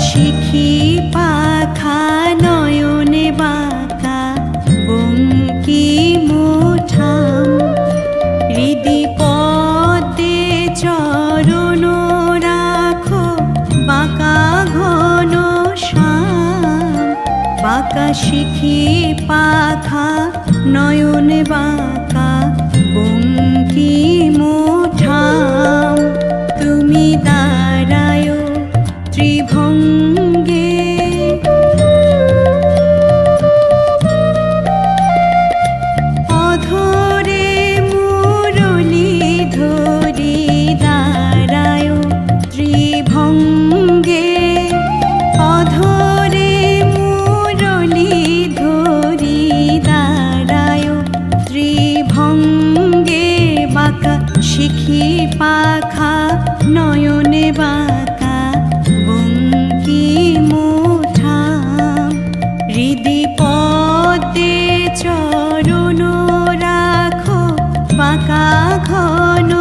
শিখি পাখা নয়নে বাঁকা বঙ্কিমঠাম হৃদি পদ্মে চরণ রাখো বাঁকা ঘন শ্যাম বাঁকা শিখি পাখা নয়নে বাঁকা বঙ্কিমঠাম তুমি দাঁড়ায় ত্রিভঙ্গে অধরে মুরলী ধরি দাঁড়ায় ত্রিভঙ্গে অধরে মুরলী ধরি দাঁড়ায় ত্রিভঙ্গে বাঁকা শিখি পাখা নয়নে বাঁকা বঙ্কিমঠাম হৃদি পদ্মে চরণ রাখো বাঁকা ঘন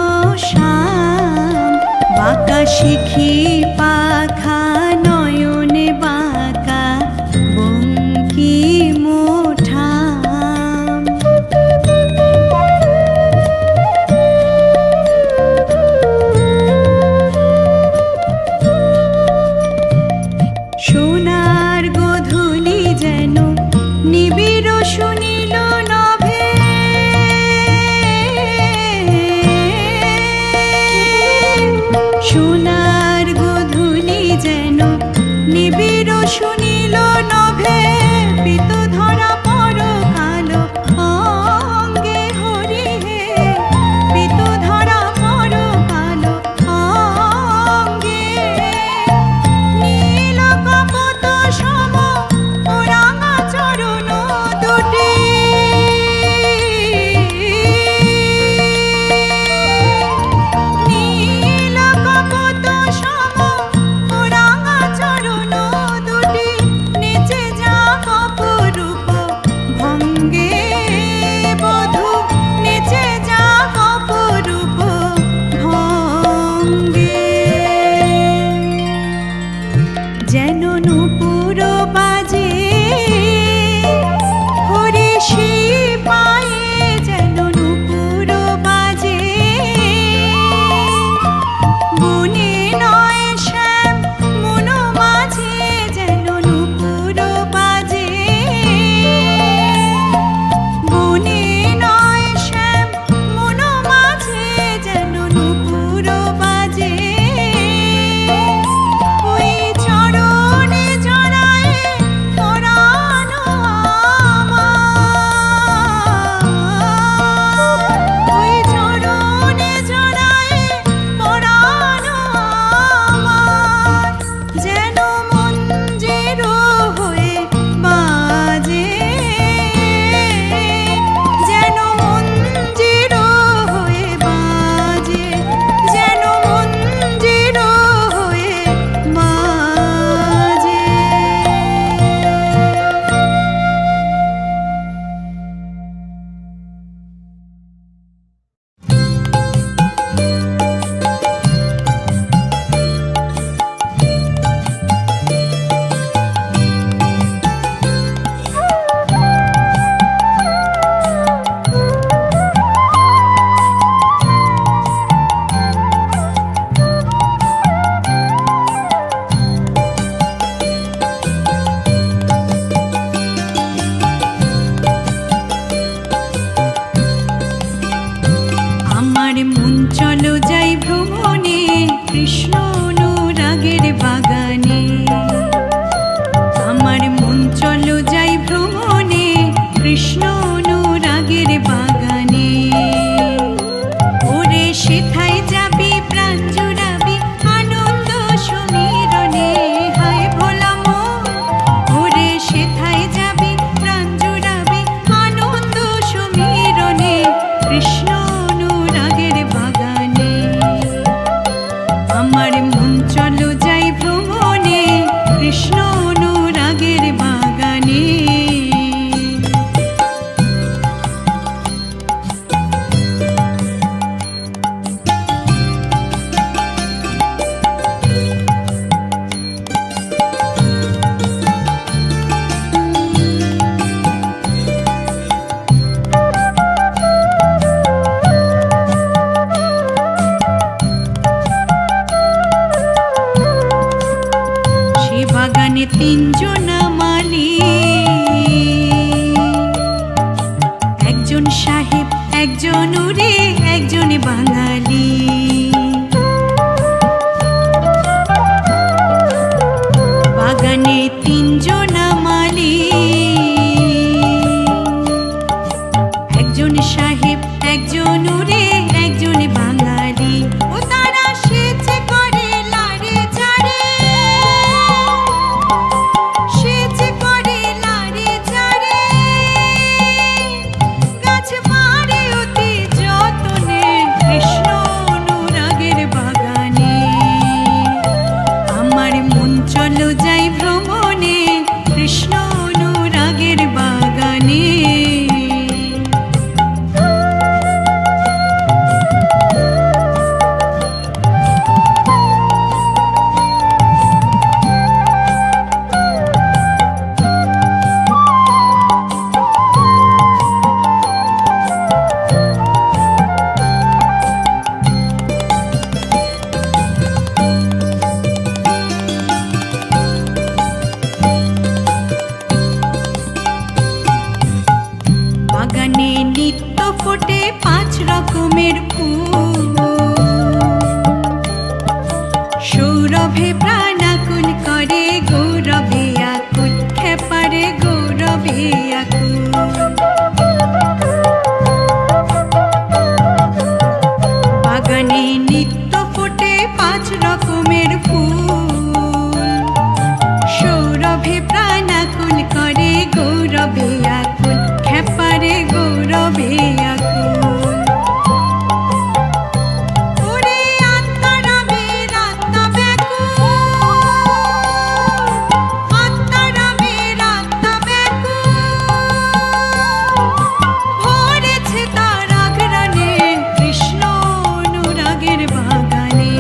শ্যাম বাঁকা শিখি পাখা নয়নে বাঁকা বঙ্কিমঠাম সোনার গোধূলি যেন নিবিড় শুনিল নভে সোনার গোধূলি তিনজনা মালি, একজন সাহেব, একজন উরে, একজন বাঙালি। বাগানে তিনজনা মালি, একজন সাহেব, একজন উরে, একজন বাঙালি। ও তারা সেচে করে লারে ঝাড়ে, সেচে করে লারে ঝাড়ে, গাছ মারে অতি যতনে কৃষ্ণ অনুরাগের বাগানে। আমার মন চলো যাই ভ্রমণে কৃষ্ণ অনুরাগের বাগানে। বাগানে নিত্য ফোটে 5 রকমের ফুল, সৌরভে প্রাণাকুল করে গৌরবে আকুল, খেপারে গৌরবে আকুল। বাগানে নিত্য ফোটে 5 রকমের ফুল, সৌরভে প্রাণাকুল করে গৌরবে আকুল, খেপারে গৌরবে আকুল। ওরে আত্মারামের আত্মা ব্যাকুল, আত্মারামের আত্মা ব্যাকুল, ভরেছে তার আঘ্রাণে কৃষ্ণ অনুরাগের বাগানে।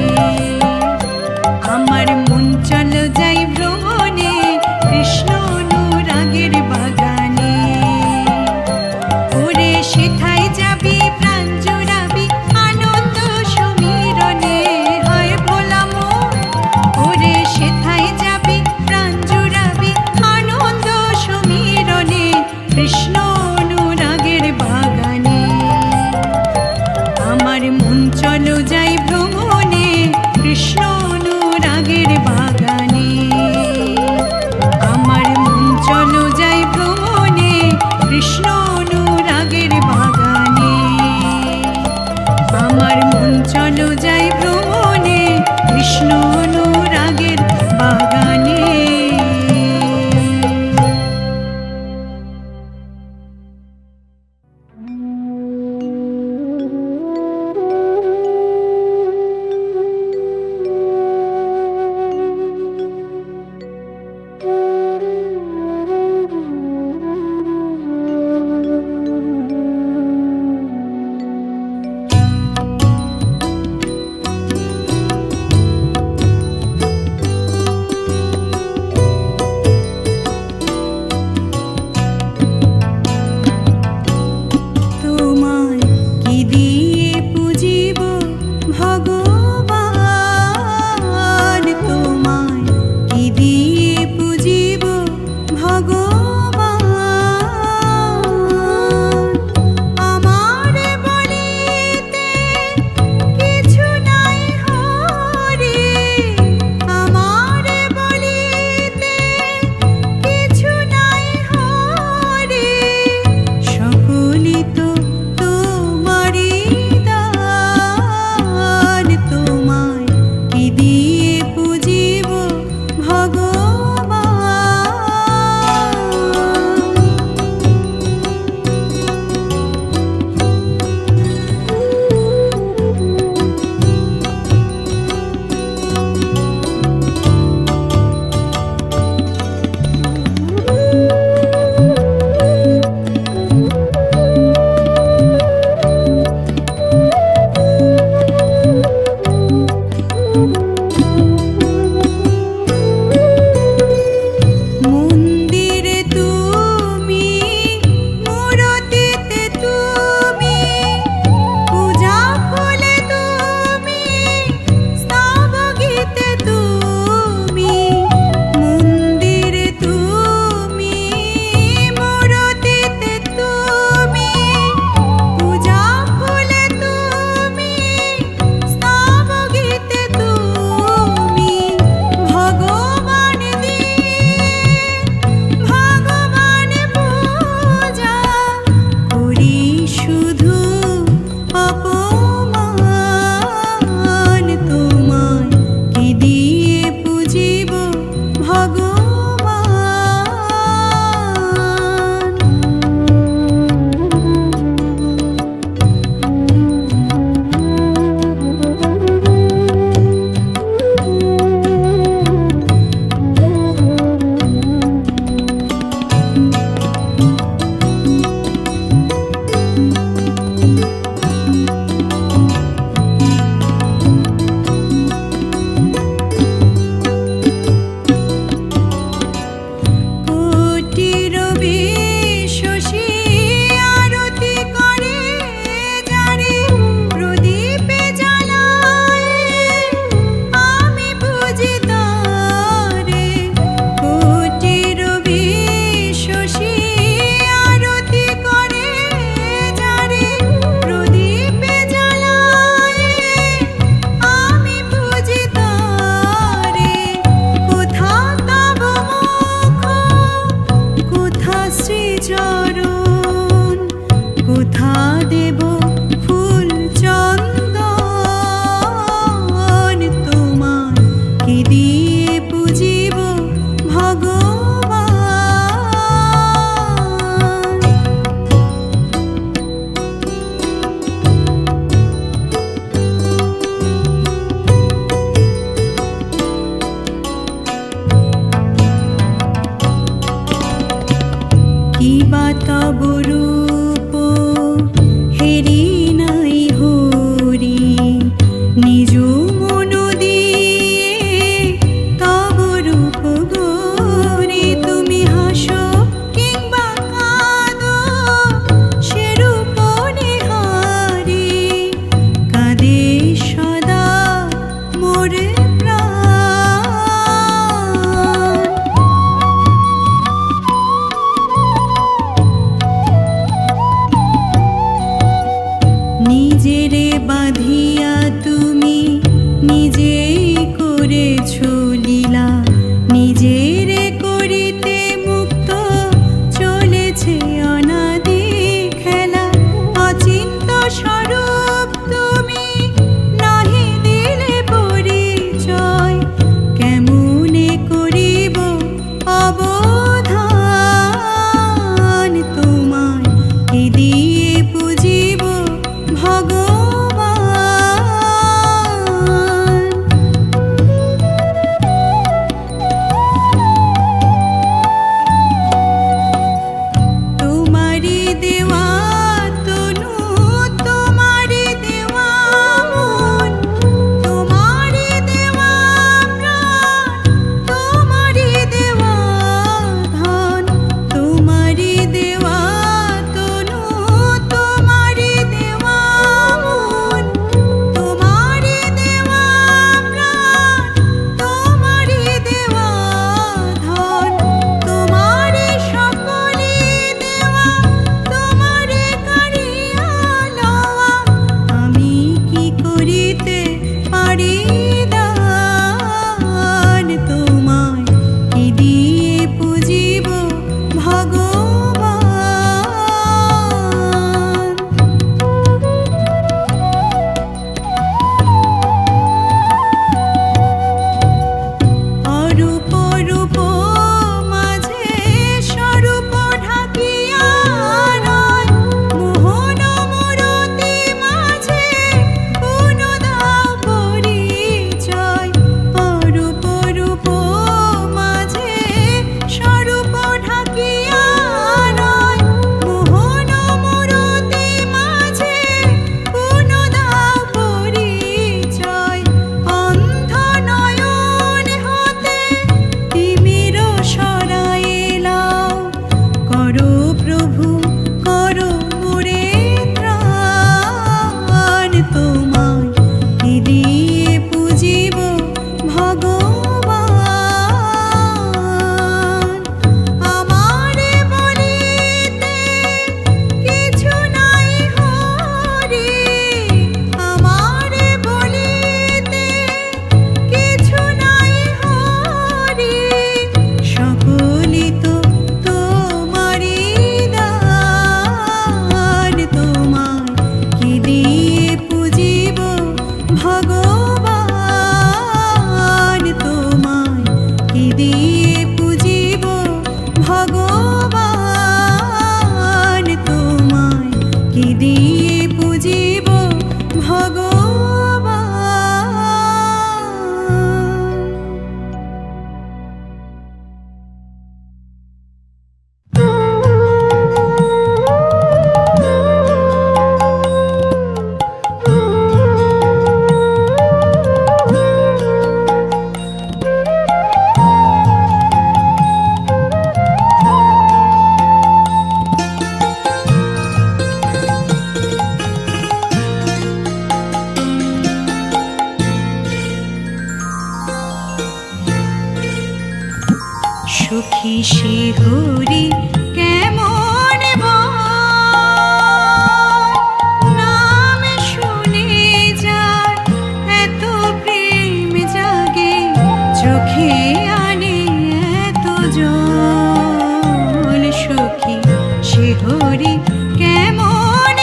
চরণ, কোথা দেব ফুল চন্দন, তোমায় কি দিয়ে পুজিব ভগবান। কি বা তব রূপ হেরি নাই হরি, নিজ মন দিয়ে তব রূপ গরি। তুমি হাসো কিংবা কাঁদো সে রূপ নিহারি, কাঁদে সদা মোর প্রাণ। নিজেরে বাঁধিয়া তুমি নিজেই করেছ লীলা, নিজেরে করিতে মুক্ত চলেছে অনাদি খেলা। অচিন্ত স্বরূপ তুমি নাহি দিলে পরিচয়, কেমনে করিব অবধান, তোমায় কি দিয়ে পুজিব ভগবান। তোমারি দেওয়া তনু, তোমারি দেওয়া মন, তোমারি দেওয়া প্রাণ, তোমারি দেওয়া ধন, তোমারি দেওয়া তনু, তোমারি দেওয়া মন, তোমারি দেওয়া প্রাণ, তোমারি দেওয়া ধন, তোমারি সকলি দেওয়া, তোমারি কাড়িয়া লওয়া। আমি কি করিতে পারি দান, তোমায় কি দিয়ে পুজিব ভগবান। অরূপ রূপ মাঝে স্বরূপ ঢাকিয়া রয়, মোহন মূরতি মাঝে পুন দাও পরিচয়। অরূপ রূপ মাঝে স্বরূপ ঢাকিয়া রয়, মোহন মূরতি মাঝে পুন দাও পরিচয়। অন্ধ নয়ন হতে তিমির সরাইলাও, করো প্রভু করো মোরে ত্রাণ, তোমায় কি দিয়ে পুজিব ভগবান। আমারে বলিতে কিছু নাই হরি, আমারে বলিতে কিছু নাই হরি, সকলি তো তোমারি দান, তোমায় কি দিয়ে পুজিব ভগবান, তোমায় কি দিয়ে পুজিব ভগবান, তোমায় কি দিয়ে পুজিব ভগবান। সখী শিহরি কেমন নাম শুনে যার এত প্রেম জাগে, চোখে আনে এত জল। সখী শিহরি কেমন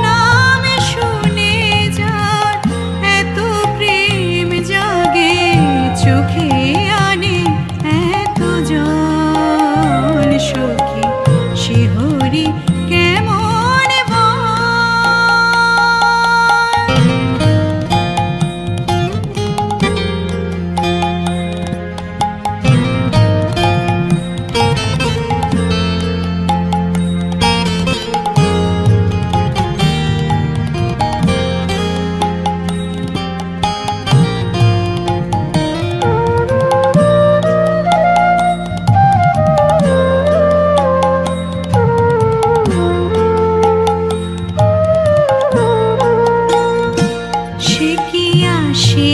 নাম শুনে যার এত প্রেম জাগে চোখে আনে এত জল সখী শিহরি কেমন সে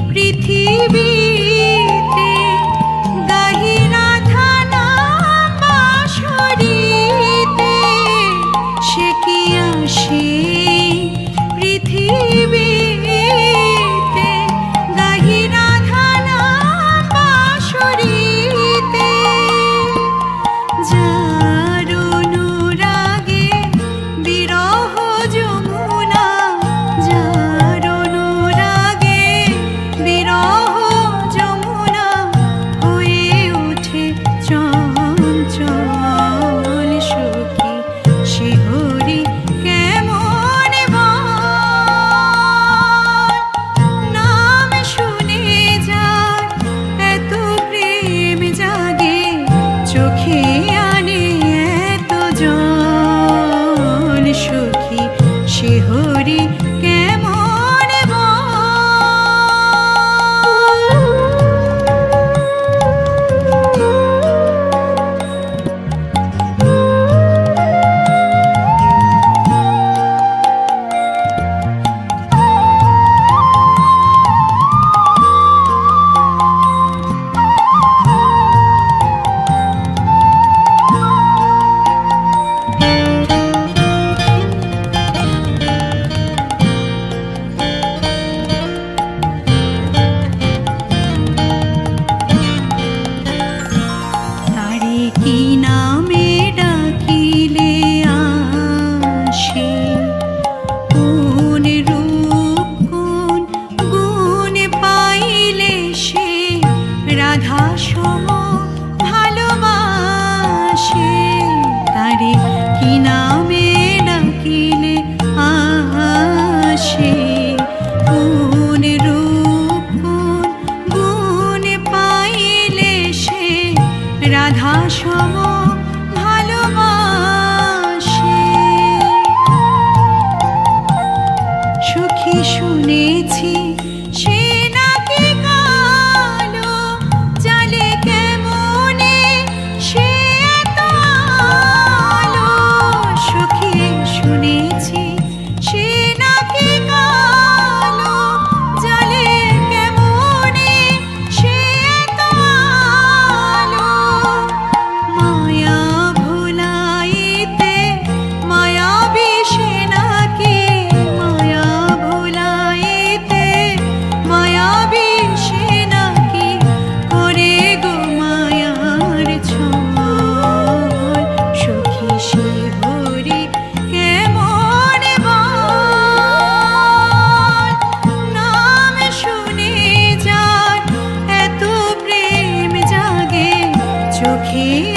পৃথিবীতে গাহি রাধা নাম বাঁশরীতে সে কি আসে পৃথিবীতে গাহি রাধা নাম বাঁশরীতে যার অনুরাগে বিরহ যমুনা চোখে আনে এত জল সখী শিহরি কেমন কি নামে ডাকিলে আসে কোন রূপ কোন গুণ পাইলে সে রাধা সম ভালোবাসে তারে কি নামে ডাকিলে আসে কোন রূপ কোন গুণ পাইলে সে রাধা সম ভালোবাসে সখী শুনেছি সে নাকি কালো জালে কেমনে সে এত আলো সখী শুনেছি সে নাকি কালো জালে কেমনে সে এত আলো মায়া ভুলাইতে মায়াবী সে নাকি মায়া ভুলাইতে মায়াবী সে নাকি করে গো মায়ার ছল সখী শিহরি কেমন নাম শুনে যার এত প্রেম জাগে চোখে